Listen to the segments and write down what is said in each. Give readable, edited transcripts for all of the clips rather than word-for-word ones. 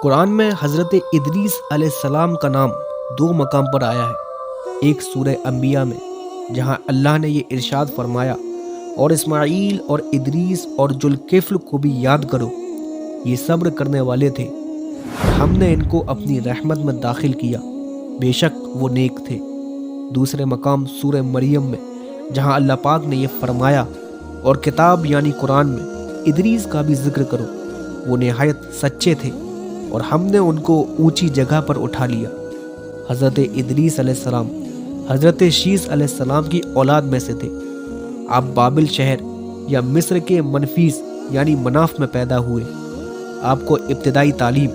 قرآن میں حضرت ادریس علیہ السلام کا نام دو مقام پر آیا ہے۔ ایک سورہ انبیاء میں، جہاں اللہ نے یہ ارشاد فرمایا، اور اسماعیل اور ادریس اور ذوالکفل کو بھی یاد کرو، یہ صبر کرنے والے تھے، ہم نے ان کو اپنی رحمت میں داخل کیا، بے شک وہ نیک تھے۔ دوسرے مقام سورہ مریم میں، جہاں اللہ پاک نے یہ فرمایا، اور کتاب یعنی قرآن میں ادریس کا بھی ذکر کرو، وہ نہایت سچے تھے اور ہم نے ان کو اونچی جگہ پر اٹھا لیا۔ حضرت ادریس علیہ السلام حضرت شیس علیہ السلام کی اولاد میں سے تھے۔ آپ بابل شہر یا مصر کے منفیس یعنی مناف میں پیدا ہوئے۔ آپ کو ابتدائی تعلیم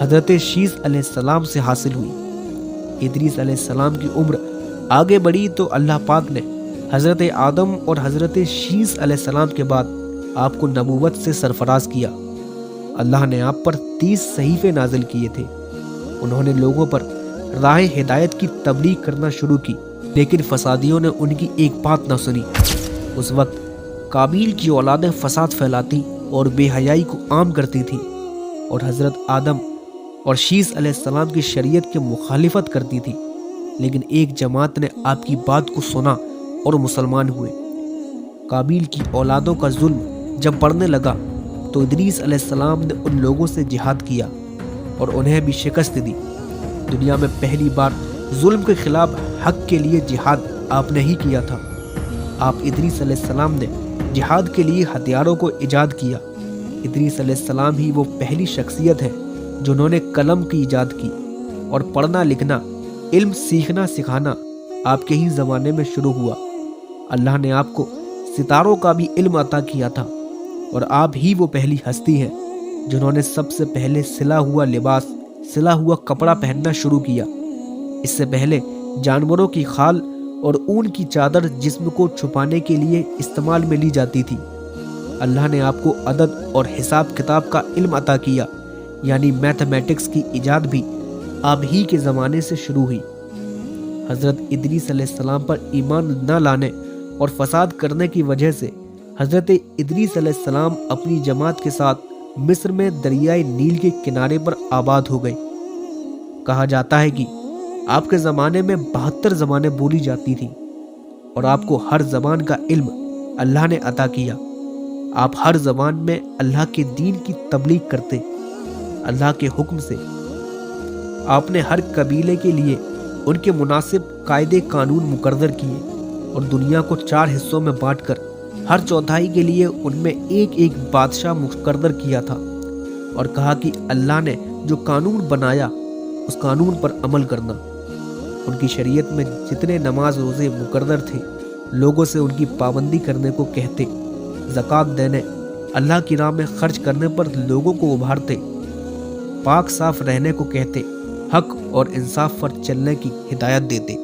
حضرت شیس علیہ السلام سے حاصل ہوئی۔ ادریس علیہ السلام کی عمر آگے بڑھی تو اللہ پاک نے حضرت آدم اور حضرت شیس علیہ السلام کے بعد آپ کو نبوت سے سرفراز کیا۔ اللہ نے آپ پر 30 صحیفے نازل کیے تھے۔ انہوں نے لوگوں پر راہ ہدایت کی تبلیغ کرنا شروع کی، لیکن فسادیوں نے ان کی ایک بات نہ سنی۔ اس وقت قابیل کی اولادیں فساد پھیلاتی اور بے حیائی کو عام کرتی تھیں، اور حضرت آدم اور شیس علیہ السلام کی شریعت کی مخالفت کرتی تھی، لیکن ایک جماعت نے آپ کی بات کو سنا اور مسلمان ہوئے۔ قابیل کی اولادوں کا ظلم جب بڑھنے لگا تو ادریس علیہ السلام نے ان لوگوں سے جہاد کیا اور انہیں بھی شکست دی۔ دنیا میں پہلی بار ظلم کے خلاف حق کے لیے جہاد آپ نے ہی کیا تھا۔ آپ ادریس علیہ السلام نے جہاد کے لیے ہتھیاروں کو ایجاد کیا۔ ادریس علیہ السلام ہی وہ پہلی شخصیت ہے جنہوں نے قلم کی ایجاد کی، اور پڑھنا لکھنا، علم سیکھنا سکھانا آپ کے ہی زمانے میں شروع ہوا۔ اللہ نے آپ کو ستاروں کا بھی علم عطا کیا تھا، اور آپ ہی وہ پہلی ہستی ہیں جنہوں نے سب سے پہلے سلا ہوا لباس، سلا ہوا کپڑا پہننا شروع کیا۔ اس سے پہلے جانوروں کی کھال اور اون کی چادر جسم کو چھپانے کے لیے استعمال میں لی جاتی تھی۔ اللہ نے آپ کو عدد اور حساب کتاب کا علم عطا کیا، یعنی میتھمیٹکس کی ایجاد بھی آپ ہی کے زمانے سے شروع ہوئی۔ حضرت ادریس علیہ السلام پر ایمان نہ لانے اور فساد کرنے کی وجہ سے حضرت ادریس علیہ السلام اپنی جماعت کے ساتھ مصر میں دریائے نیل کے کنارے پر آباد ہو گئے۔ کہا جاتا ہے کہ آپ کے زمانے میں 72 زبانیں بولی جاتی تھیں، اور آپ کو ہر زبان کا علم اللہ نے عطا کیا۔ آپ ہر زبان میں اللہ کے دین کی تبلیغ کرتے، اللہ کے حکم سے۔ آپ نے ہر قبیلے کے لیے ان کے مناسب قاعدے قانون مقرر کیے، اور دنیا کو 4 حصوں میں بانٹ کر ہر چوتھائی کے لیے ان میں ایک ایک بادشاہ مقرر کیا تھا، اور کہا کہ اللہ نے جو قانون بنایا اس قانون پر عمل کرنا۔ ان کی شریعت میں جتنے نماز روزے مقرر تھے، لوگوں سے ان کی پابندی کرنے کو کہتے، زکوٰۃ دینے، اللہ کی راہ میں خرچ کرنے پر لوگوں کو ابھارتے، پاک صاف رہنے کو کہتے، حق اور انصاف پر چلنے کی ہدایت دیتے۔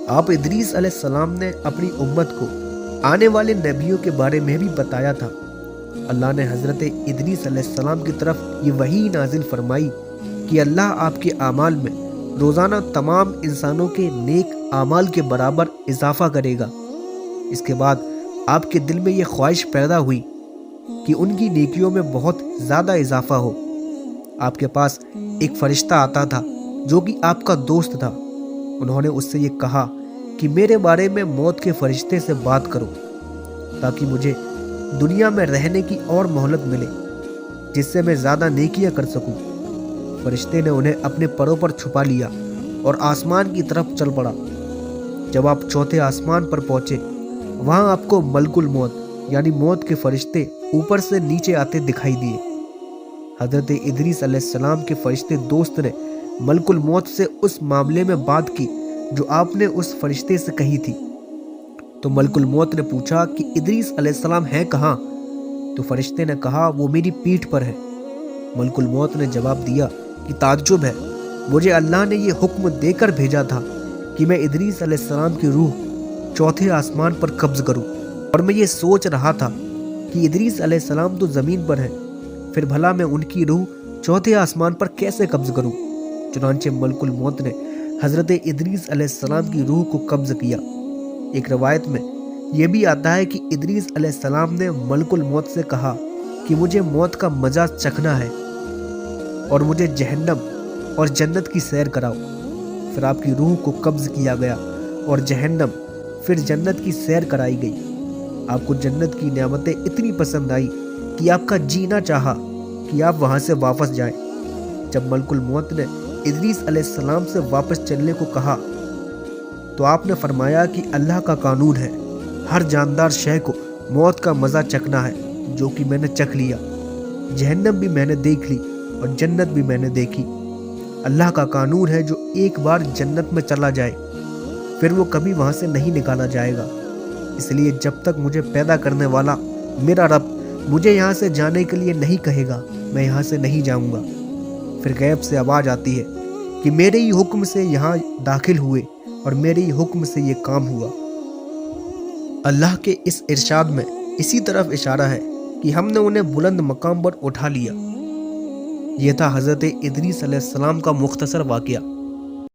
آپ ادریس علیہ السلام نے اپنی امت کو آنے والے نبیوں کے بارے میں بھی بتایا تھا۔ اللہ نے حضرت ادریس علیہ السلام کی طرف یہ وحی نازل فرمائی کہ اللہ آپ کے اعمال میں روزانہ تمام انسانوں کے نیک اعمال کے برابر اضافہ کرے گا۔ اس کے بعد آپ کے دل میں یہ خواہش پیدا ہوئی کہ ان کی نیکیوں میں بہت زیادہ اضافہ ہو۔ آپ کے پاس ایک فرشتہ آتا تھا جو کہ آپ کا دوست تھا۔ انہوں نے اس سے یہ کہا کہ میرے بارے میں موت کے فرشتے سے بات کرو، تاکہ مجھے دنیا میں رہنے کی اور مہلت ملے، جس سے میں زیادہ نیکیاں کر سکوں۔ فرشتے نے انہیں اپنے پروں پر چھپا لیا اور آسمان کی طرف چل پڑا۔ جب آپ چوتھے آسمان پر پہنچے، وہاں آپ کو ملک الموت یعنی موت کے فرشتے اوپر سے نیچے آتے دکھائی دیے۔ حضرت ادریس علیہ السلام کے فرشتے دوست نے ملک الموت سے اس معاملے میں بات کی جو آپ نے اس فرشتے سے کہی تھی۔ تو ملک الموت نے پوچھا کہ ادریس علیہ السلام ہے کہاں؟ تو فرشتے نے کہا وہ میری پیٹھ پر ہے۔ ملک الموت نے جواب دیا کہ تعجب ہے، مجھے اللہ نے یہ حکم دے کر بھیجا تھا کہ میں ادریس علیہ السلام کی روح چوتھے آسمان پر قبض کروں، اور میں یہ سوچ رہا تھا کہ ادریس علیہ السلام تو زمین پر ہے، پھر بھلا میں ان کی روح چوتھے آسمان پر کیسے قبض کروں؟ چنانچہ ملک الموت نے حضرت ادریس علیہ السلام کی روح کو قبض کیا۔ ایک روایت میں یہ بھی آتا ہے کہ ادریس علیہ السلام نے ملک الموت سے کہا کہ مجھے موت کا مزہ چکھنا ہے۔ اور مجھے جہنم اور جنت کی سیر کراؤ۔ پھر آپ کی روح کو قبض کیا گیا اور جہنم پھر جنت کی سیر کرائی گئی۔ آپ کو جنت کی نعمتیں اتنی پسند آئی کہ آپ کا جینا چاہا کہ آپ وہاں سے واپس جائیں۔ جب ملک الموت نے ادریس علیہ السلام سے واپس چلنے کو کہا تو آپ نے فرمایا کہ اللہ کا قانون ہے، ہر جاندار شے کو موت کا مزہ چکھنا ہے، جو کہ میں نے چکھ لیا۔ جہنم بھی میں نے دیکھ لی اور جنت بھی میں نے دیکھی۔ اللہ کا قانون ہے جو ایک بار جنت میں چلا جائے پھر وہ کبھی وہاں سے نہیں نکالا جائے گا۔ اس لیے جب تک مجھے پیدا کرنے والا میرا رب مجھے یہاں سے جانے کے لیے نہیں کہے گا، میں یہاں سے نہیں جاؤں گا۔ پھر غیب سے آواز آتی ہے کہ میرے ہی حکم سے یہاں داخل ہوئے اور میرے ہی حکم سے یہ کام ہوا۔ اللہ کے اس ارشاد میں اسی طرف اشارہ ہے کہ ہم نے انہیں بلند مقام پر اٹھا لیا۔ یہ تھا حضرت ادریس علیہ السلام کا مختصر واقعہ۔